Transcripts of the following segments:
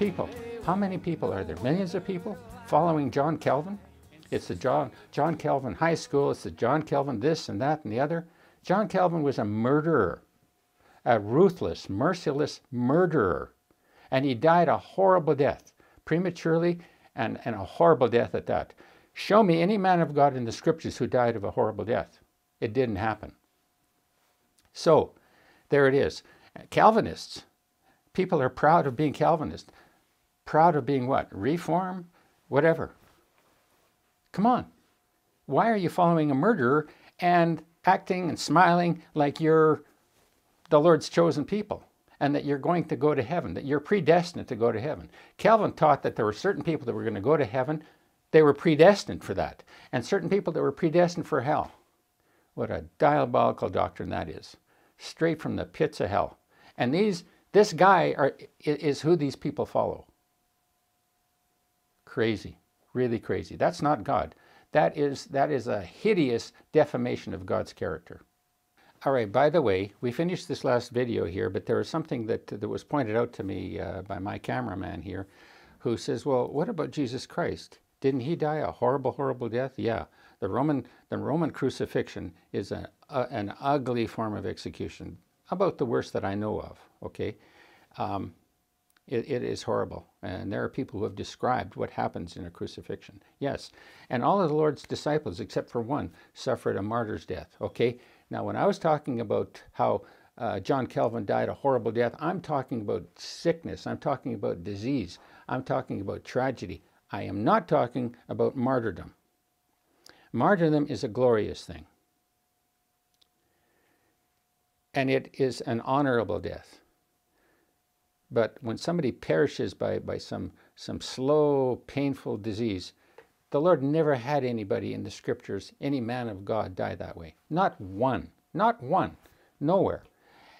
people. How many people are there? Millions of people following John Calvin? It's the John Calvin High School. It's the John Calvin this and that and the other. John Calvin was a murderer, a ruthless, merciless murderer. And he died a horrible death, prematurely, and a horrible death at that. Show me any man of God in the scriptures who died of a horrible death. It didn't happen. So, there it is. Calvinists. People are proud of being Calvinist. Proud of being what? Reform? Whatever. Come on. Why are you following a murderer and acting and smiling like you're the Lord's chosen people and that you're going to go to heaven, that you're predestined to go to heaven? Calvin taught that there were certain people that were going to go to heaven. They were predestined for that. And certain people that were predestined for hell. What a diabolical doctrine that is. Straight from the pits of hell. And this guy is who these people follow. Crazy. Really crazy. That's not God. That is a hideous defamation of God's character. All right, by the way, we finished this last video here, but there was something that was pointed out to me by my cameraman here, who says, well, what about Jesus Christ? Didn't he die a horrible, horrible death? Yeah. The Roman crucifixion is an ugly form of execution, about the worst that I know of, okay? It is horrible, and there are people who have described what happens in a crucifixion. Yes, and all of the Lord's disciples, except for one, suffered a martyr's death, okay? Now, when I was talking about how John Calvin died a horrible death, I'm talking about sickness, I'm talking about disease, I'm talking about tragedy. I am not talking about martyrdom. Martyrdom is a glorious thing. And it is an honorable death. But when somebody perishes by some slow, painful disease, the Lord never had anybody in the scriptures, any man of God, die that way. Not one. Not one. Nowhere.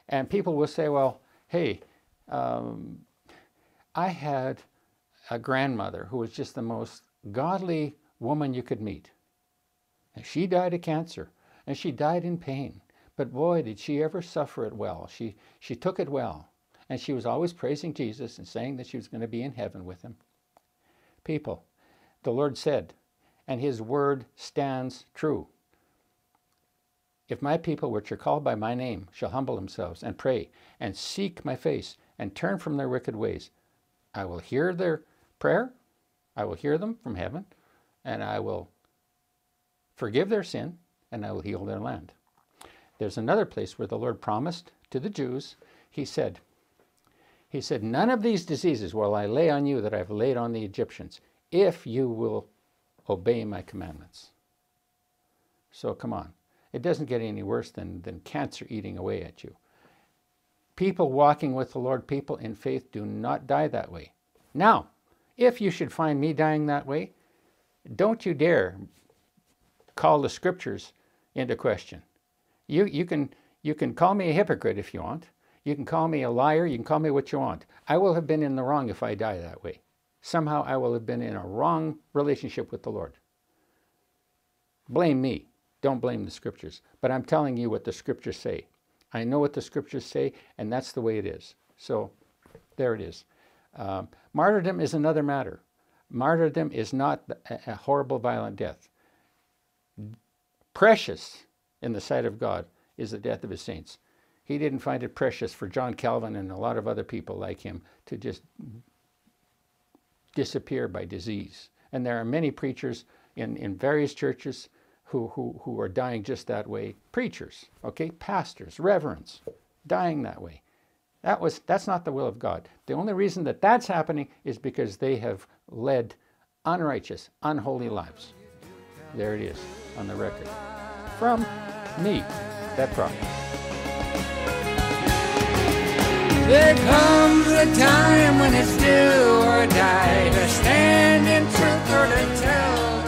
And people will say, well, hey, I had a grandmother who was just the most godly woman you could meet. And she died of cancer, and she died in pain. But boy, did she ever suffer it well. She took it well. And she was always praising Jesus and saying that she was going to be in heaven with him. People, the Lord said, and his word stands true. If my people, which are called by my name, shall humble themselves and pray and seek my face and turn from their wicked ways, I will hear their prayer, I will hear them from heaven, and I will forgive their sin, and I will heal their land. There's another place where the Lord promised to the Jews, he said, none of these diseases will I lay on you that I've laid on the Egyptians, if you will obey my commandments. So come on. It doesn't get any worse than cancer eating away at you. People walking with the Lord, people in faith, do not die that way. Now, if you should find me dying that way, don't you dare call the scriptures into question. You can call me a hypocrite if you want. You can call me a liar. You can call me what you want. I will have been in the wrong if I die that way. Somehow I will have been in a wrong relationship with the Lord. Blame me. Don't blame the scriptures. But I'm telling you what the scriptures say. I know what the scriptures say, and that's the way it is. So there it is. Martyrdom is another matter. Martyrdom is not a horrible, violent death. Precious in the sight of God is the death of his saints. He didn't find it precious for John Calvin and a lot of other people like him to just disappear by disease. And there are many preachers in various churches who are dying just that way. Preachers, okay, pastors, reverends, dying that way. That's not the will of God. The only reason that that's happening is because they have led unrighteous, unholy lives. There it is on the record. From me, that prophet. There comes a time when it's do or die, to stand in truth or to tell